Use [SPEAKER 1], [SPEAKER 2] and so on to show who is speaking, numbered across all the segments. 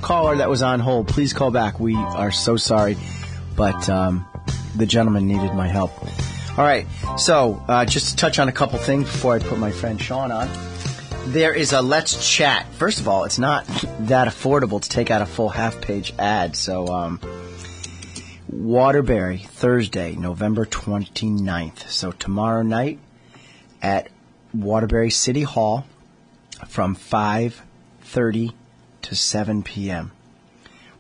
[SPEAKER 1] caller that was on hold, please call back. We are so sorry, but the gentleman needed my help. All right, so just to touch on a couple things before I put my friend Shawn on. There is a Let's Chat. First of all, it's not that affordable to take out a full half-page ad. So, Waterbury, Thursday, November 29th. So tomorrow night at Waterbury City Hall from 5:30 to 7 p.m.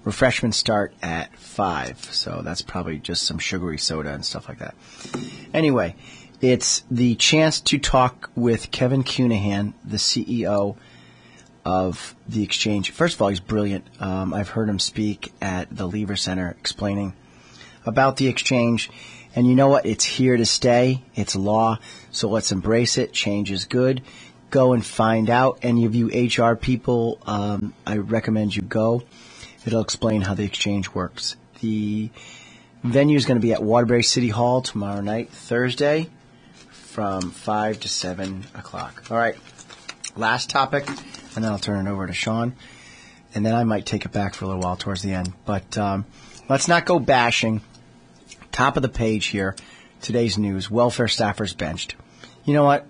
[SPEAKER 1] Refreshments start at 5, so that's probably just some sugary soda and stuff like that. Anyway, it's the chance to talk with Kevin Cunahan, the CEO of the exchange. First of all, he's brilliant. I've heard him speak at the Lever Center explaining about the exchange. And you know what? It's here to stay. It's law. So let's embrace it. Change is good. Go and find out. Any of you HR people, I recommend you go. It'll explain how the exchange works. The venue is going to be at Waterbury City Hall tomorrow night, Thursday, from 5 to 7 o'clock. All right, last topic, and then I'll turn it over to Shawn, and then I might take it back for a little while towards the end. But let's not go bashing. Top of the page here, today's news, welfare staffers benched. You know what?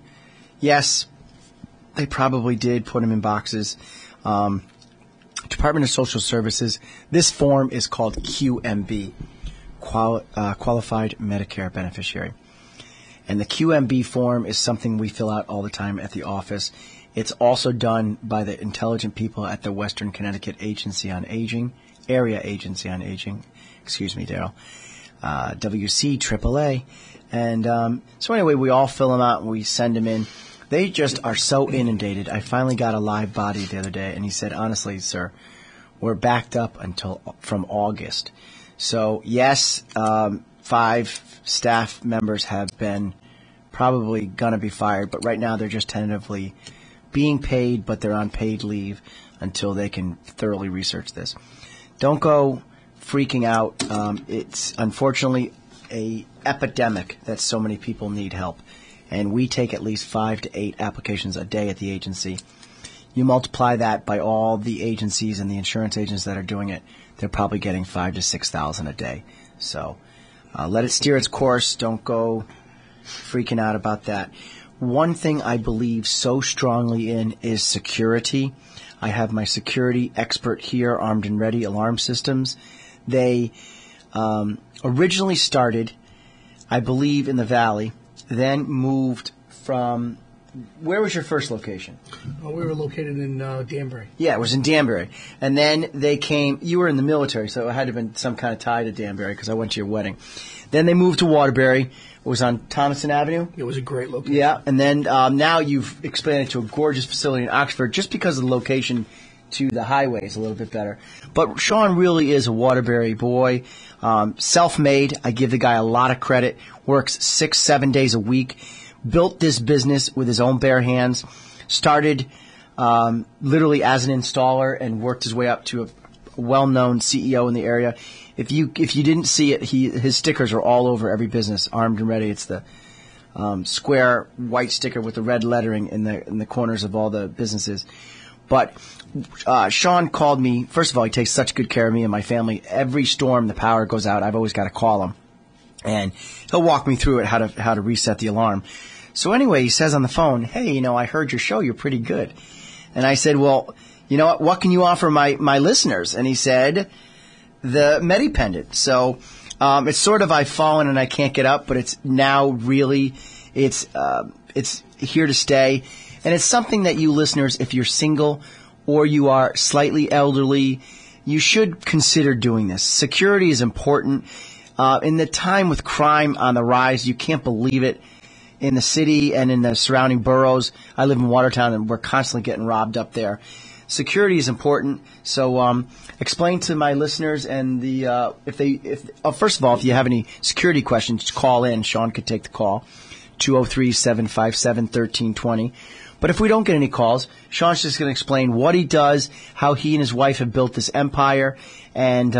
[SPEAKER 1] Yes, they probably did put them in boxes. Department of Social Services, this form is called QMB, Qualified Medicare Beneficiary. And the QMB form is something we fill out all the time at the office. It's also done by the intelligent people at the Western Connecticut Agency on Aging, Area Agency on Aging, excuse me, Daryl, WC, AAA. And so anyway, we all fill them out and we send them in. They just are so inundated. I finally got a live body the other day, and he said, honestly, sir, we're backed up from August. So, yes, 5 staff members have been probably going to be fired, but right now they're just tentatively being paid, but they're on paid leave until they can thoroughly research this. Don't go freaking out. It's unfortunately an epidemic that so many people need help. And we take at least 5 to 8 applications a day at the agency. You multiply that by all the agencies and the insurance agents that are doing it, they're probably getting 5,000 to 6,000 a day. So let it steer its course. Don't go freaking out about that. One thing I believe so strongly in is security. I have my security expert here, Armed and Ready Alarm Systems. They originally started, I believe, in the Valley, then moved from, where was your first location?
[SPEAKER 2] We were located in Danbury.
[SPEAKER 1] Yeah, it was in Danbury. And then they came, you were in the military, so it had to have been some kind of tie to Danbury because I went to your wedding. Then they moved to Waterbury. It was on Thomason Avenue.
[SPEAKER 2] It was a great location.
[SPEAKER 1] Yeah, and then now you've expanded to a gorgeous facility in Oxford just because of the location to the highway is a little bit better. But Shawn really is a Waterbury boy. Self-made. I give the guy a lot of credit. Works 6-7 days a week. Built this business with his own bare hands. Started literally as an installer and worked his way up to a well-known CEO in the area. If you didn't see it, his stickers are all over every business. Armed and Ready. It's the square white sticker with the red lettering in the corners of all the businesses. But Shawn called me. First of all, he takes such good care of me and my family. Every storm the power goes out, I've always got to call him. And he'll walk me through it, how to reset the alarm. So anyway, he says on the phone, hey, I heard your show. You're pretty good. And I said, well, you know what can you offer my listeners? And he said, the Medi-pendant. So it's sort of I've fallen and I can't get up, but it's now really, it's here to stay. And it's something that you listeners, if you're single or you are slightly elderly, you should consider doing this. Security is important. In the time with crime on the rise, you can't believe it. In the city and in the surrounding boroughs, I live in Watertown and we're constantly getting robbed up there. Security is important. So explain to my listeners and first of all, if you have any security questions, call in. Shawn could take the call, 203-757-1320. But if we don't get any calls, Shawn's just going to explain what he does, how he and his wife have built this empire, and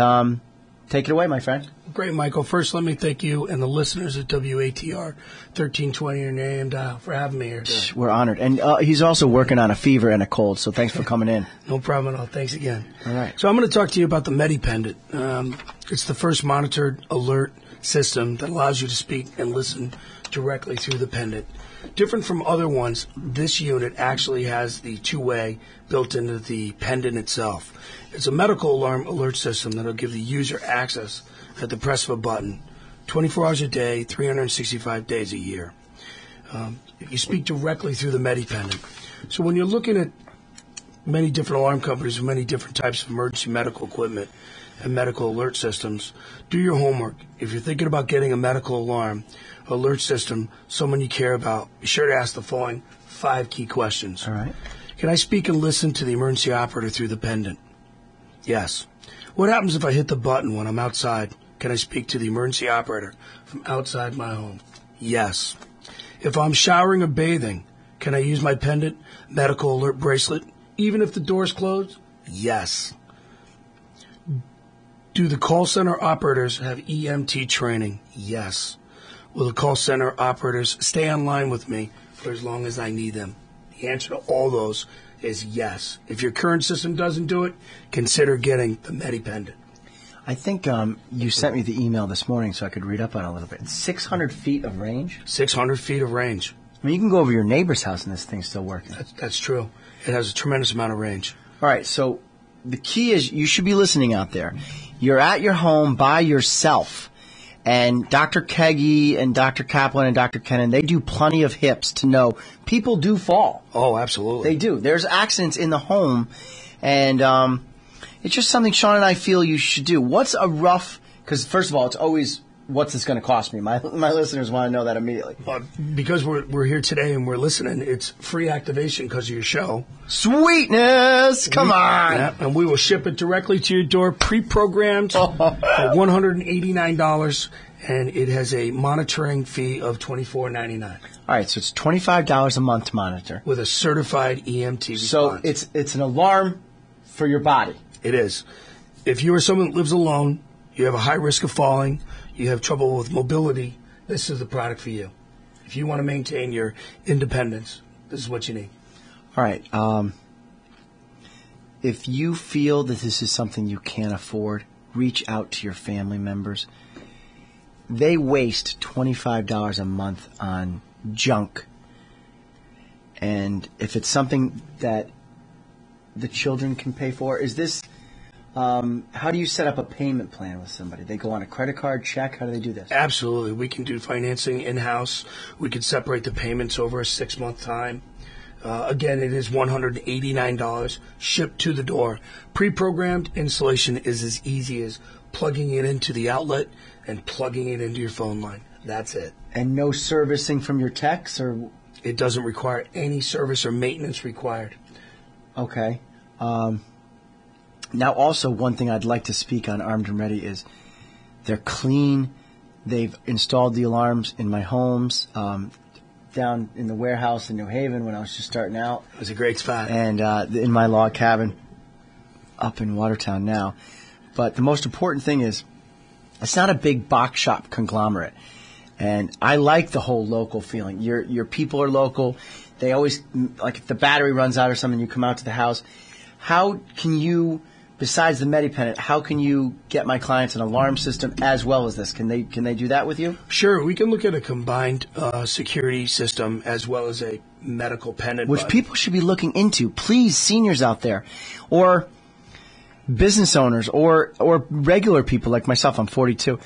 [SPEAKER 1] take it away, my friend.
[SPEAKER 2] Great, Michael. First, let me thank you and the listeners at WATR 1320 and AM dial for having me here today.
[SPEAKER 1] We're honored. And he's also working on a fever and a cold, so thanks for coming in.
[SPEAKER 2] No problem at all. Thanks again.
[SPEAKER 1] All right.
[SPEAKER 2] So I'm going to talk to you about the Medi-pendant. It's the first monitored alert system that allows you to speak and listen directly through the pendant. Different from other ones, this unit actually has the two-way built into the pendant itself. It's a medical alarm alert system that will give the user access at the press of a button, 24 hours a day, 365 days a year. You speak directly through the Medi-pendant. So when you're looking at many different alarm companies with many different types of emergency medical equipment and medical alert systems, do your homework. If you're thinking about getting a medical alarm alert system, someone you care about, be sure to ask the following 5 key questions.
[SPEAKER 1] All right.
[SPEAKER 2] Can I speak and listen to the emergency operator through the pendant? Yes. What happens if I hit the button when I'm outside? Can I speak to the emergency operator from outside my home? Yes. If I'm showering or bathing, can I use my pendant medical alert bracelet even if the door's closed? Yes. Do the call center operators have EMT training? Yes. Will the call center operators stay online with me for as long as I need them? The answer to all those is yes. If your current system doesn't do it, consider getting the Medi-pendant.
[SPEAKER 1] I think you sent me the email this morning so I could read up on it a little bit. 600 feet of range?
[SPEAKER 2] 600 feet of range.
[SPEAKER 1] I mean, you can go over your neighbor's house and this thing's still working.
[SPEAKER 2] That's true. It has a tremendous amount of range.
[SPEAKER 1] All right, so the key is you should be listening out there. You're at your home by yourself. And Dr. Keggy and Dr. Kaplan and Dr. Kennan, they do plenty of hips to know people do fall.
[SPEAKER 2] Oh, absolutely.
[SPEAKER 1] They do. There's accidents in the home, and it's just something Shawn and I feel you should do. What's a rough, because first of all, it's always, what's this going to cost me? My listeners want to know that immediately.
[SPEAKER 2] Because we're here today and we're listening, it's free activation because of your show.
[SPEAKER 1] Sweetness! Come on!
[SPEAKER 2] Yeah, and we will ship it directly to your door, pre-programmed for $189, and it has a monitoring fee of $24.99.
[SPEAKER 1] All right, so it's $25 a month to monitor.
[SPEAKER 2] With a certified EMT
[SPEAKER 1] response. So it's an alarm for your body.
[SPEAKER 2] It is. If you are someone that lives alone, you have a high risk of falling, you have trouble with mobility, this is the product for you. If you want to maintain your independence, this is what you need.
[SPEAKER 1] All right. If you feel that this is something you can't afford, reach out to your family members. They waste $25 a month on junk. And if it's something that the children can pay for, is this... how do you set up a payment plan with somebody? They go on a credit card, check? How do they do this?
[SPEAKER 2] Absolutely. We can do financing in-house. We could separate the payments over a 6-month time. Again, it is $189 shipped to the door. Pre-programmed installation is as easy as plugging it into the outlet and plugging it into your phone line. That's it.
[SPEAKER 1] And no servicing from your techs? Or
[SPEAKER 2] it doesn't require any service or maintenance required.
[SPEAKER 1] Okay. Now, also, one thing I'd like to speak on Armed and Ready is they're clean. They've installed the alarms in my homes, down in the warehouse in New Haven when I was just starting out.
[SPEAKER 2] It was a great spot.
[SPEAKER 1] And in my log cabin up in Watertown now. But the most important thing is it's not a big box shop conglomerate. And I like the whole local feeling. Your people are local. They always, like if the battery runs out or something, you come out to the house. How can you... Besides the Medi-pendant, how can you get my clients an alarm system as well as this? Can they do that with you?
[SPEAKER 2] Sure. We can look at a combined security system as well as a medical pendant.
[SPEAKER 1] Which people should be looking into. Please, seniors out there, or business owners, or regular people like myself. I'm 42.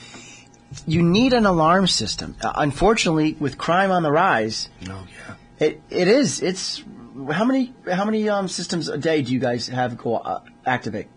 [SPEAKER 1] You need an alarm system. Unfortunately, with crime on the rise, it is. It's how many systems a day do you guys have go activate?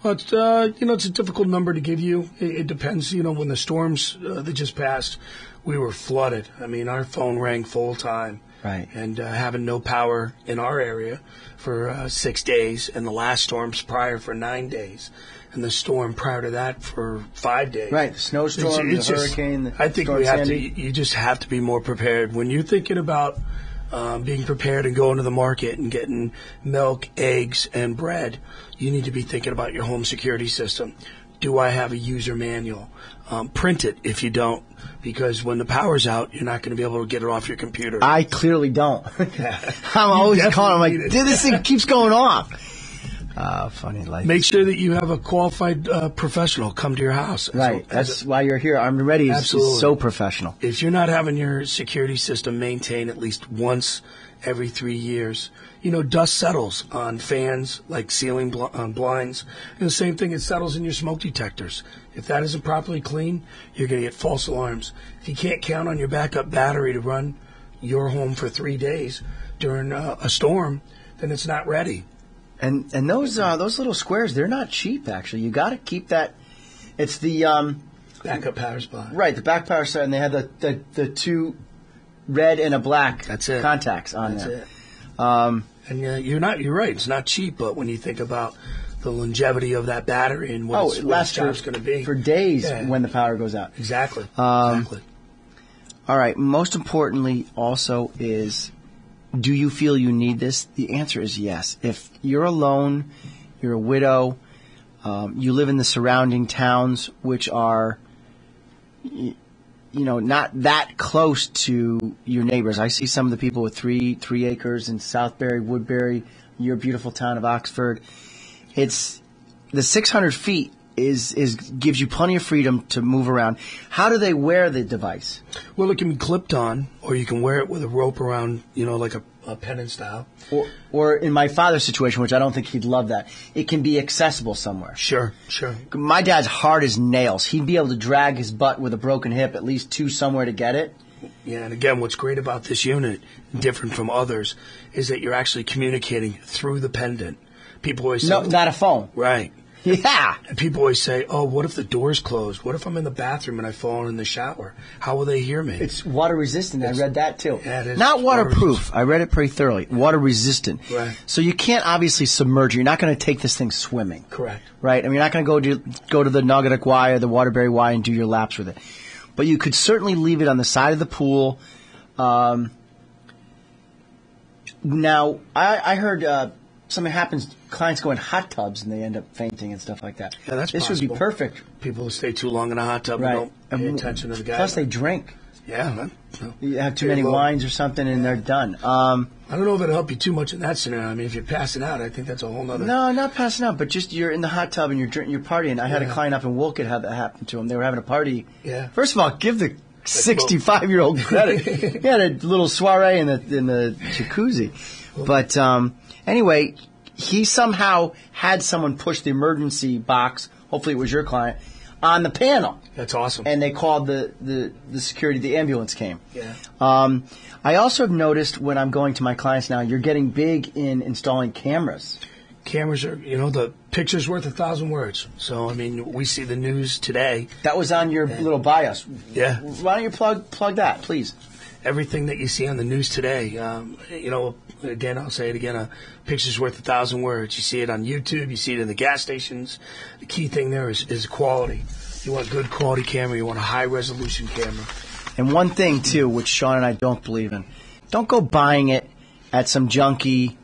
[SPEAKER 2] Well, it's it's a difficult number to give you. It depends. When the storms that just passed, we were flooded. I mean, our phone rang full time.
[SPEAKER 1] Right.
[SPEAKER 2] And having no power in our area for 6 days, and the last storms prior for 9 days, and the storm prior to that for 5 days.
[SPEAKER 1] Right. The snowstorm, the hurricane.
[SPEAKER 2] I think we have to. You just have to be more prepared when you're thinking about being prepared and going to the market and getting milk, eggs, and bread. You need to be thinking about your home security system. Do I have a user manual? Print it if you don't, because when the power's out, you're not going to be able to get it off your computer.
[SPEAKER 1] I clearly don't. I'm always calling. I'm like, this thing keeps going off. Funny life.
[SPEAKER 2] Make sure that you have a qualified professional come to your house.
[SPEAKER 1] Right. That's why you're here. Armed and Ready is so professional.
[SPEAKER 2] If you're not having your security system maintained at least once every 3 years, dust settles on fans like ceiling blinds. And the same thing, it settles in your smoke detectors. If that isn't properly clean, you're going to get false alarms. If you can't count on your backup battery to run your home for 3 days during a storm, then it's not ready.
[SPEAKER 1] And those little squares, they're not cheap, actually. You got to keep that. It's the
[SPEAKER 2] backup power supply.
[SPEAKER 1] Right, the back power supply, and they have the two red and a black contacts on there.
[SPEAKER 2] And you're right. It's not cheap, but when you think about the longevity of that battery and what its job's going to be
[SPEAKER 1] for days when the power goes out.
[SPEAKER 2] Exactly.
[SPEAKER 1] Exactly. All right. Most importantly, also is, do you feel you need this? The answer is yes. If you're alone, you're a widow, you live in the surrounding towns, which are, not that close to your neighbors. I see some of the people with three acres in Southbury, Woodbury, your beautiful town of Oxford. It's the 600 feet gives you plenty of freedom to move around. How do they wear the device?
[SPEAKER 2] Well, it can be clipped on, or you can wear it with a rope around, like a pendant style.
[SPEAKER 1] Or in my father's situation, which I don't think he'd love that, it can be accessible somewhere.
[SPEAKER 2] Sure.
[SPEAKER 1] My dad's hard as nails. He'd be able to drag his butt with a broken hip at least to somewhere to get it.
[SPEAKER 2] Yeah, and again, what's great about this unit, different from others, is that you're actually communicating through the pendant. People always say,
[SPEAKER 1] no, not a phone.
[SPEAKER 2] Right.
[SPEAKER 1] Yeah.
[SPEAKER 2] And people always say, oh, what if the door's closed? What if I'm in the bathroom and I've fallen in the shower? How will they hear me?
[SPEAKER 1] It's water resistant. I read that too.
[SPEAKER 2] Yeah, it is.
[SPEAKER 1] Not waterproof. I read it pretty thoroughly. Water resistant.
[SPEAKER 2] Right.
[SPEAKER 1] So you can't obviously submerge. You're not going to take this thing swimming.
[SPEAKER 2] Correct.
[SPEAKER 1] Right? I mean, you're not going to go to the Naugatuck Y or the Waterbury Y and do your laps with it. But you could certainly leave it on the side of the pool. Now, I heard something happens. Clients go in hot tubs and they end up fainting and stuff like that.
[SPEAKER 2] Yeah, that's
[SPEAKER 1] This
[SPEAKER 2] possible.
[SPEAKER 1] would be perfect.
[SPEAKER 2] People who stay too long in a hot tub and don't pay attention to the guy.
[SPEAKER 1] Plus, they drink.
[SPEAKER 2] Yeah.
[SPEAKER 1] You have too many wines or something and they're done.
[SPEAKER 2] I don't know if it'll help you too much in that scenario. I mean, if you're passing out, I think that's a whole nother...
[SPEAKER 1] No, not passing out, but just you're in the hot tub and you're partying. I had a client up in Wolcott have that happen to him. They were having a party.
[SPEAKER 2] Yeah.
[SPEAKER 1] First of all, give the 65-year-old credit. He had a little soiree in the jacuzzi. But anyway, he somehow had someone push the emergency box, hopefully it was your client, on the panel.
[SPEAKER 2] That's awesome.
[SPEAKER 1] And they called the security, the ambulance came.
[SPEAKER 2] Yeah.
[SPEAKER 1] I also have noticed when I'm going to my clients now, you're getting big in installing cameras.
[SPEAKER 2] Cameras are, the picture's worth 1,000 words. So, I mean, we see the news today.
[SPEAKER 1] That was on your little bios.
[SPEAKER 2] Yeah.
[SPEAKER 1] Why don't you plug that, please?
[SPEAKER 2] Everything that you see on the news today, again, I'll say it again, a picture's worth 1,000 words. You see it on YouTube, you see it in the gas stations. The key thing there is quality. You want good quality camera, you want a high-resolution camera.
[SPEAKER 1] And one thing, too, which Shawn and I don't believe in, don't go buying it at some junky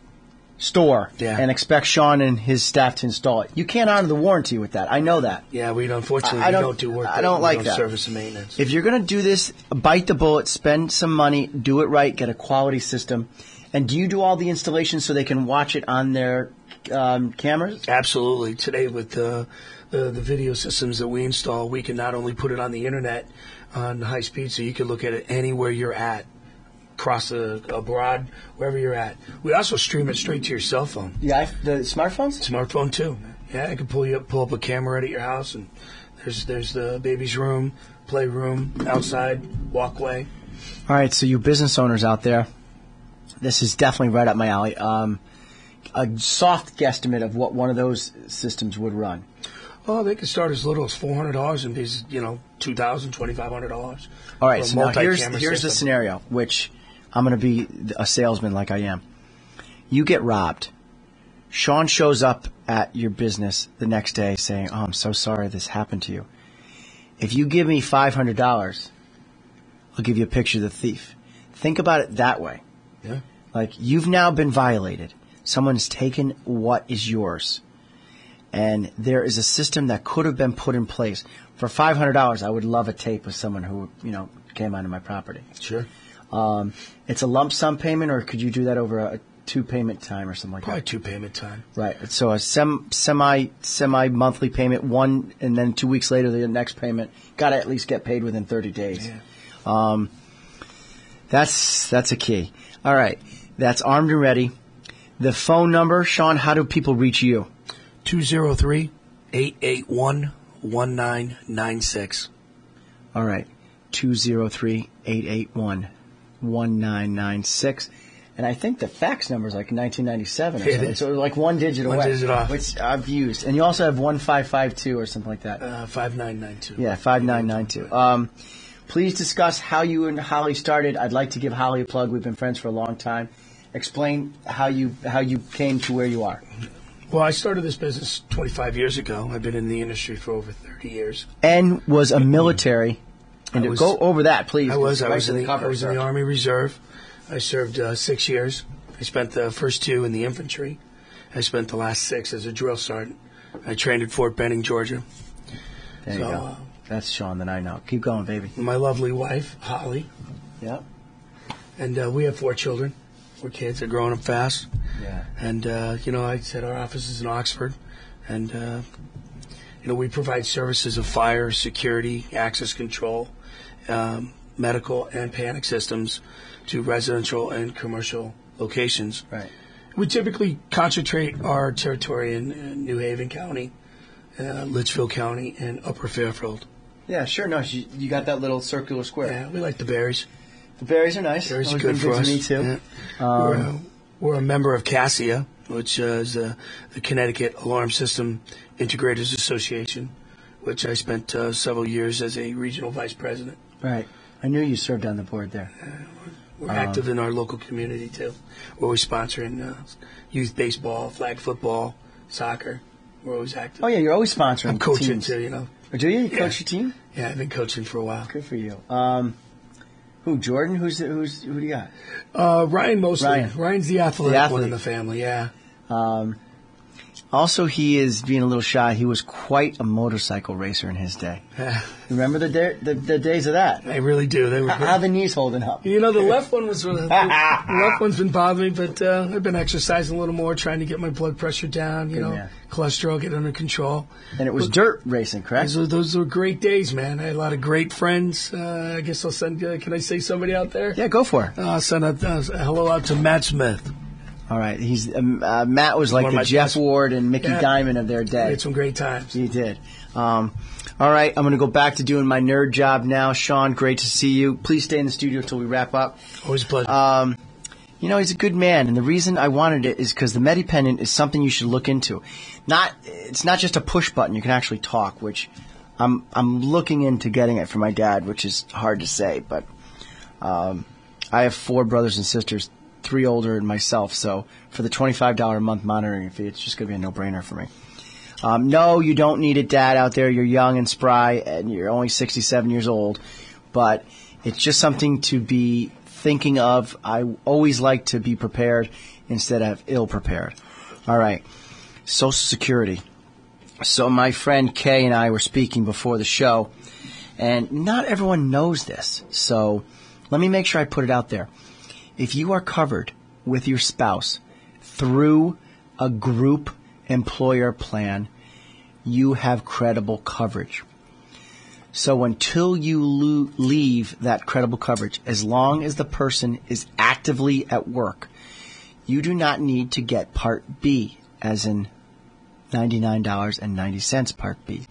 [SPEAKER 1] store and expect Shawn and his staff to install it. You can't honor the warranty with that. I know that.
[SPEAKER 2] Yeah, unfortunately, we don't do work.
[SPEAKER 1] I don't like that.
[SPEAKER 2] Service and maintenance.
[SPEAKER 1] If you're going to do this, bite the bullet, spend some money, do it right, get a quality system. And do you do all the installations so they can watch it on their cameras?
[SPEAKER 2] Absolutely. Today, with the video systems that we install, we can not only put it on the internet on high speed, so you can look at it anywhere you're at, across abroad, wherever you're at. We also stream it straight to your cell phone.
[SPEAKER 1] Yeah, the smartphones?
[SPEAKER 2] Smartphone too. Yeah, I can pull up a camera right at your house, and there's the baby's room, playroom, outside, walkway.
[SPEAKER 1] All right, so you business owners out there, this is definitely right up my alley. A soft guesstimate of what one of those systems would run.
[SPEAKER 2] Oh, they could start as little as $400 and be, $2,000, $2,500.
[SPEAKER 1] All right, so now here's the scenario, which I'm going to be a salesman like I am. You get robbed. Shawn shows up at your business the next day saying, oh, I'm so sorry this happened to you. If you give me $500, I'll give you a picture of the thief. Think about it that way.
[SPEAKER 2] Yeah.
[SPEAKER 1] Like, you've now been violated. Someone's taken what is yours. And there is a system that could have been put in place. For $500, I would love a tape with someone who, came onto my property.
[SPEAKER 2] Sure.
[SPEAKER 1] It's a lump sum payment, or could you do that over a two-payment time or something like
[SPEAKER 2] Probably
[SPEAKER 1] that?
[SPEAKER 2] two-payment time.
[SPEAKER 1] Right. So a semi-monthly payment, one, and then 2 weeks later, the next payment. Got to at least get paid within 30 days.
[SPEAKER 2] Yeah.
[SPEAKER 1] That's a key. All right. That's armed and ready. The phone number, Shawn, how do people reach you?
[SPEAKER 2] 203-881-1996.
[SPEAKER 1] All right. 203-881-1996. And I think the fax number is like 1997 or something. So it's like one digit away.
[SPEAKER 2] One digit off.
[SPEAKER 1] Which I've used. And you also have 1552 or something like that.
[SPEAKER 2] 5992.
[SPEAKER 1] Yeah, 5992. Please discuss how you and Holly started. I'd like to give Holly a plug. We've been friends for a long time. Explain how you came to where you are.
[SPEAKER 2] Well, I started this business 25 years ago. I've been in the industry for over 30 years.
[SPEAKER 1] And was a military. And go over that, please.
[SPEAKER 2] I was in the Army Reserve. I served 6 years. I spent the first 2 in the infantry. I spent the last 6 as a drill sergeant. I trained at Fort Benning, Georgia.
[SPEAKER 1] There you go. That's Shawn that I know. Keep going, baby.
[SPEAKER 2] My lovely wife, Holly.
[SPEAKER 1] Yep.
[SPEAKER 2] And we have 4 children. 4 kids. They're growing up fast.
[SPEAKER 1] Yeah.
[SPEAKER 2] And, I said our office is in Oxford. And, we provide services of fire, security, access control, medical, and panic systems to residential and commercial locations.
[SPEAKER 1] Right.
[SPEAKER 2] We typically concentrate our territory in New Haven County, Litchfield County, and Upper Fairfield.
[SPEAKER 1] Yeah, sure. No, you got that little circular square.
[SPEAKER 2] Yeah, we like the berries.
[SPEAKER 1] The berries are nice.
[SPEAKER 2] Berries are
[SPEAKER 1] Always
[SPEAKER 2] good for us.
[SPEAKER 1] To me too.
[SPEAKER 2] Yeah. We're a member of CASIA, which is the Connecticut Alarm System Integrators Association, which I spent several years as a regional vice president.
[SPEAKER 1] Right. I knew you served on the board there.
[SPEAKER 2] We're active in our local community, too. We're always sponsoring youth baseball, flag football, soccer. We're always active.
[SPEAKER 1] Oh, yeah, you're always sponsoring
[SPEAKER 2] I'm coaching,
[SPEAKER 1] teams.
[SPEAKER 2] too,
[SPEAKER 1] Or do you? You coach your team?
[SPEAKER 2] Yeah, I've been coaching for a while.
[SPEAKER 1] Good for you. Who, Jordan? Who do you got?
[SPEAKER 2] Ryan mostly.
[SPEAKER 1] Ryan.
[SPEAKER 2] Ryan's the athletic one in the family, yeah.
[SPEAKER 1] Also, he is being a little shy. He was quite a motorcycle racer in his day. Remember the days of that?
[SPEAKER 2] I really do. They were
[SPEAKER 1] how the knees holding up?
[SPEAKER 2] The left one was the left one's been bothering me, but I've been exercising a little more, trying to get my blood pressure down. Cholesterol get under control.
[SPEAKER 1] And it was dirt racing, correct?
[SPEAKER 2] Those were great days, man. I had a lot of great friends. I guess I'll send. Can I say somebody out there?
[SPEAKER 1] Yeah, go for it.
[SPEAKER 2] I'll send a hello out to Matt Smith.
[SPEAKER 1] All right. He's Matt was like the Jeff Ward and Mickey Diamond of their day.
[SPEAKER 2] We had some great times.
[SPEAKER 1] He did. All right. I'm going to go back to doing my nerd job now. Shawn, great to see you. Please stay in the studio until we wrap up.
[SPEAKER 2] Always a pleasure.
[SPEAKER 1] He's a good man, and the reason I wanted it is because the Medi-pendant is something you should look into. It's not just a push button. You can actually talk, which I'm looking into getting it for my dad, which is hard to say, but I have 4 brothers and sisters, 3 older than myself, so for the $25 a month monitoring fee, it's just going to be a no-brainer for me. No, you don't need it, Dad, out there. You're young and spry, and you're only 67 years old, but it's just something to be thinking of. I always like to be prepared instead of ill-prepared. All right, Social Security. So my friend Kay and I were speaking before the show, and not everyone knows this, so let me make sure I put it out there. If you are covered with your spouse through a group employer plan, you have credible coverage. So until you leave that credible coverage, as long as the person is actively at work, you do not need to get Part B, as in $99.90 Part B.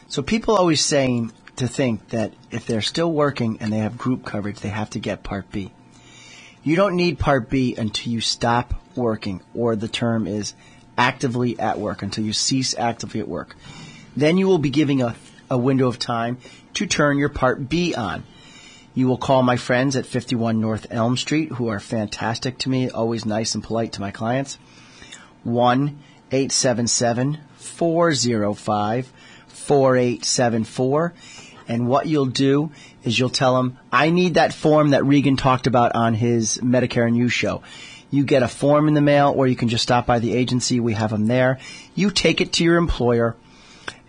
[SPEAKER 1] So people always saying to think that if they're still working and they have group coverage, they have to get Part B. You don't need Part B until you stop working, or the term is actively at work, until you cease actively at work. Then you will be giving a window of time to turn your Part B on. You will call my friends at 51 North Elm Street, who are fantastic to me, always nice and polite to my clients. 1-877-405-4874. And what you'll do is you'll tell them, I need that form that Regan talked about on his Medicare and You show. You get a form in the mail, or you can just stop by the agency. We have them there. You take it to your employer,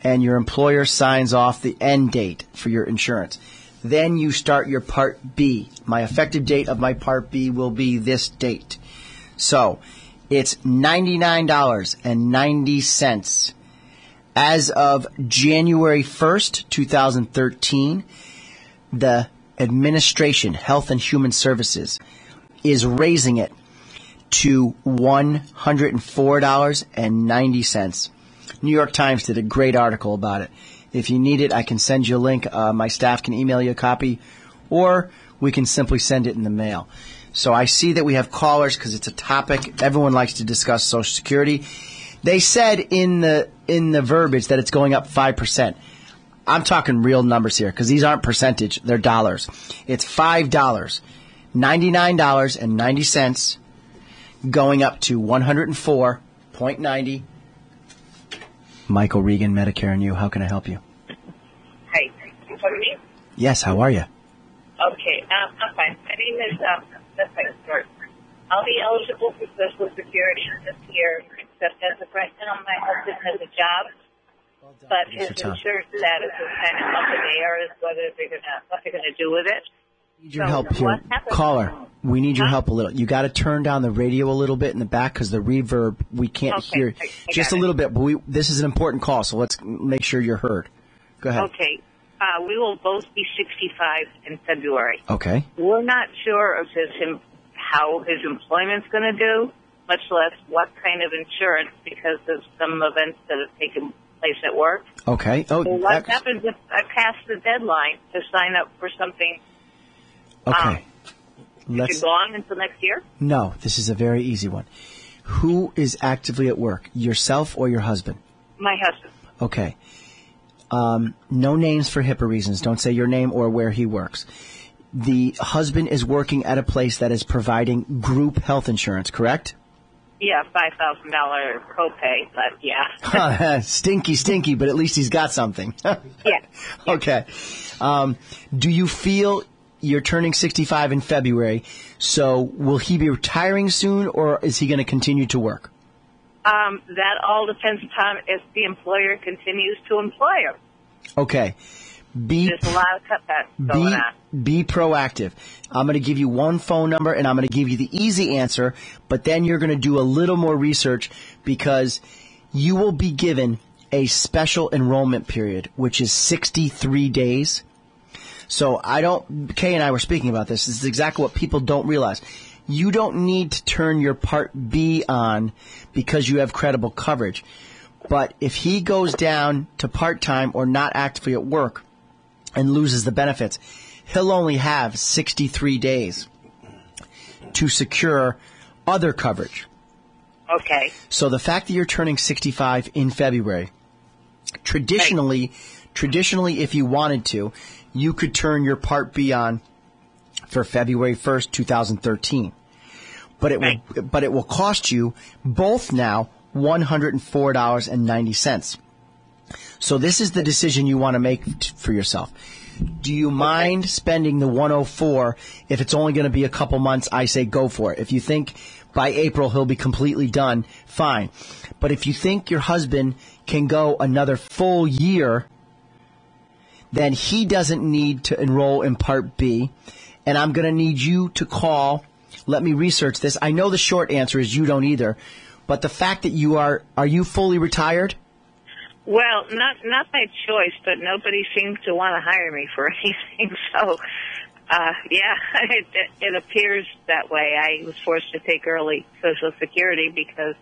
[SPEAKER 1] and your employer signs off the end date for your insurance. Then you start your Part B. My effective date of my Part B will be this date. So it's $99.90. As of January 1st, 2013, the administration, Health and Human Services, is raising it to $104.90. New York Times did a great article about it. If you need it, I can send you a link. My staff can email you a copy, or we can simply send it in the mail. So I see that we have callers because it's a topic. Everyone likes to discuss Social Security. They said in the verbiage that it's going up 5%. I'm talking real numbers here because these aren't percentage. They're dollars. It's $5, $99.90, going up to $104.90. Michael Regan, Medicare and You. How can I help you?
[SPEAKER 3] Hi. For me?
[SPEAKER 1] Yes, how are you?
[SPEAKER 3] Okay, I'm fine. My name is, let's say, Burch. I'll be eligible for Social Security this year, except as of right now, my husband has a job, but his insurance status is kind of up in the air as what they're gonna do with it.
[SPEAKER 1] We need your help here. Caller, we need your help a little. You got to turn down the radio a little bit in the back because the reverb, we can't hear. Just a little bit, but this is an important call, so let's make sure you're heard. Go ahead.
[SPEAKER 3] Okay. We will both be 65 in February.
[SPEAKER 1] Okay.
[SPEAKER 3] We're not sure of how his employment's going to do, much less what kind of insurance because of some events that have taken place at work.
[SPEAKER 1] Okay.
[SPEAKER 3] Oh, so what happens if I pass the deadline to sign up for something?
[SPEAKER 1] Okay.
[SPEAKER 3] Is it gone until next year?
[SPEAKER 1] No, this is a very easy one. Who is actively at work, yourself or your husband?
[SPEAKER 3] My husband.
[SPEAKER 1] Okay. No names for HIPAA reasons. Don't say your name or where he works. The husband is working at a place that is providing group health insurance, correct?
[SPEAKER 3] Yeah, $5,000 copay, but yeah.
[SPEAKER 1] Stinky, but at least he's got something.
[SPEAKER 3] Yeah.
[SPEAKER 1] Okay. Do you feel you're turning 65 in February, so will he be retiring soon, or is he going to continue to work?
[SPEAKER 3] That all depends upon if the employer continues to employ him.
[SPEAKER 1] Okay.
[SPEAKER 3] There's a lot of cutbacks going on.
[SPEAKER 1] Be proactive. I'm going to give you one phone number, and I'm going to give you the easy answer, but then you're going to do a little more research because you will be given a special enrollment period, which is 63 days. So Kay and I were speaking about this. This is exactly what people don't realize. You don't need to turn your Part B on because you have credible coverage. But if he goes down to part-time or not actively at work and loses the benefits, he'll only have 63 days to secure other coverage.
[SPEAKER 3] Okay.
[SPEAKER 1] So the fact that you're turning 65 in February, traditionally, if you wanted to, you could turn your Part B on for February 1st, 2013. But it will cost you both now $104.90. So this is the decision you want to make for yourself. Do you mind spending the $104 if it's only going to be a couple months? I say go for it. If you think by April he'll be completely done, fine. But if you think your husband can go another full year, then he doesn't need to enroll in Part B. And I'm going to need you to call. Let me research this. I know the short answer is you don't either. But the fact that are you fully retired?
[SPEAKER 3] Well, not by choice, but nobody seems to want to hire me for anything. So, yeah, it appears that way. I was forced to take early Social Security because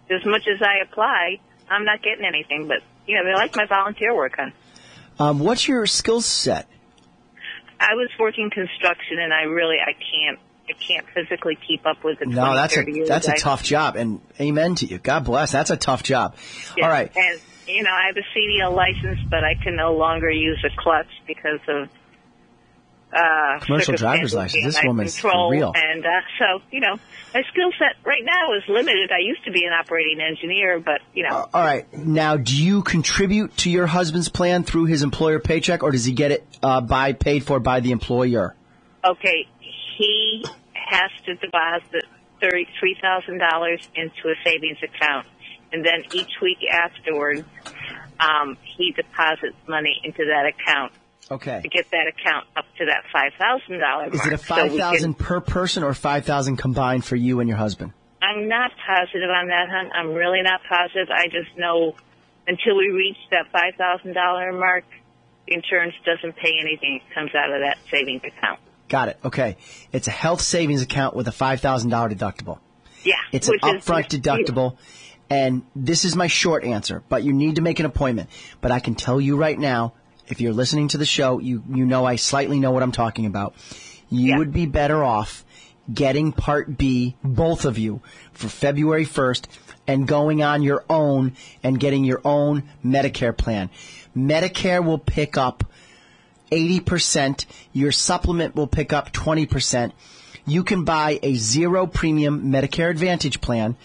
[SPEAKER 3] as much as I apply, I'm not getting anything. But, they like my volunteer work on.
[SPEAKER 1] What's your skill set?
[SPEAKER 3] I was working construction, and I can't physically keep up with the 20,
[SPEAKER 1] No,
[SPEAKER 3] 30 years.
[SPEAKER 1] that's a tough job, and amen to you. God bless. That's a tough job.
[SPEAKER 3] Yeah.
[SPEAKER 1] All right.
[SPEAKER 3] And, I have a CDL license, but I can no longer use a clutch because of
[SPEAKER 1] commercial driver's license. This woman's for real.
[SPEAKER 3] And so, my skill set right now is limited. I used to be an operating engineer, but,
[SPEAKER 1] All right. Now, do you contribute to your husband's plan through his employer paycheck, or does he get it paid for by the employer?
[SPEAKER 3] Okay. He has to deposit $3,000 into a savings account, and then each week afterwards, he deposits money into that account.
[SPEAKER 1] Okay.
[SPEAKER 3] To get that account up to that $5,000 mark.
[SPEAKER 1] Is it a $5,000 per person or $5,000 combined for you and your husband?
[SPEAKER 3] I'm not positive on that, hon. I'm really not positive. I just know until we reach that $5,000 mark, the insurance doesn't pay anything. It comes out of that savings account.
[SPEAKER 1] Got it. Okay. It's a health savings account with a $5,000 deductible.
[SPEAKER 3] Yeah.
[SPEAKER 1] It's an upfront deductible. And this is my short answer, but you need to make an appointment. But I can tell you right now, if you're listening to the show, you know I slightly know what I'm talking about. You would be better off getting Part B, both of you, for February 1st and going on your own and getting your own Medicare plan. Medicare will pick up 80%. Your supplement will pick up 20%. You can buy a zero premium Medicare Advantage plan,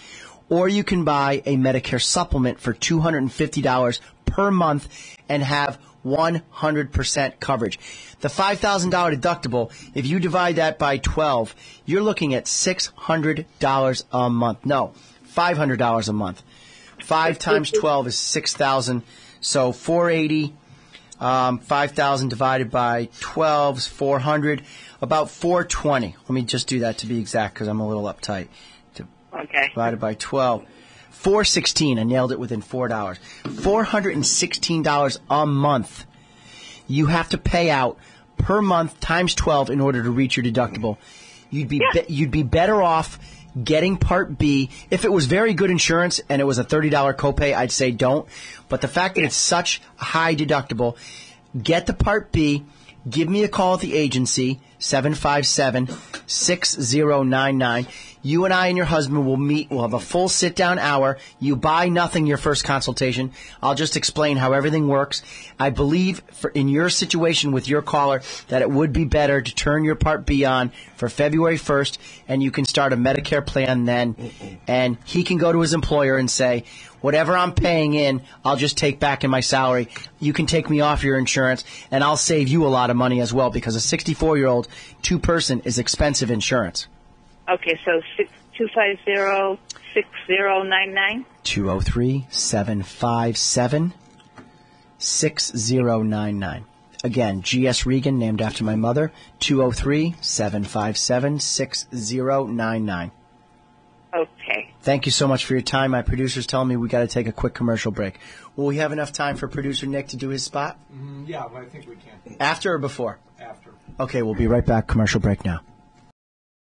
[SPEAKER 1] or you can buy a Medicare supplement for $250 per month and have 100% coverage. The $5,000 deductible, if you divide that by 12, you're looking at $600 a month. No, $500 a month. 5 times 12 is 6,000. So 480, 5,000 divided by 12 is 400, about 420. Let me just do that to be exact because I'm a little uptight.
[SPEAKER 3] Okay.
[SPEAKER 1] Divided by 12. 416. I nailed it within $4. $416 a month. You have to pay out per month times 12 in order to reach your deductible. You'd be better off getting Part B. If it was very good insurance and it was a $30 copay, I'd say don't. But the fact that it's such a high deductible, get the Part B. Give me a call at the agency, 757-6099. You and I and your husband will meet. We'll have a full sit-down hour. You buy nothing your first consultation. I'll just explain how everything works. I believe in your situation with your caller that it would be better to turn your Part B on for February 1st, and you can start a Medicare plan then. And he can go to his employer and say, whatever I'm paying in, I'll just take back in my salary. You can take me off your insurance, and I'll save you a lot of money as well because a 64-year-old two-person is expensive insurance.
[SPEAKER 3] Okay, so 250-6099?
[SPEAKER 1] 203-757-6099. Again, G.S. Regan, named after my mother, 203-757-6099.
[SPEAKER 3] Okay.
[SPEAKER 1] Thank you so much for your time. My producer's telling me we got to take a quick commercial break. Will we have enough time for producer Nick to do his spot?
[SPEAKER 4] Yeah, I think we can.
[SPEAKER 1] After or before?
[SPEAKER 4] After.
[SPEAKER 1] Okay, we'll be right back. Commercial break now.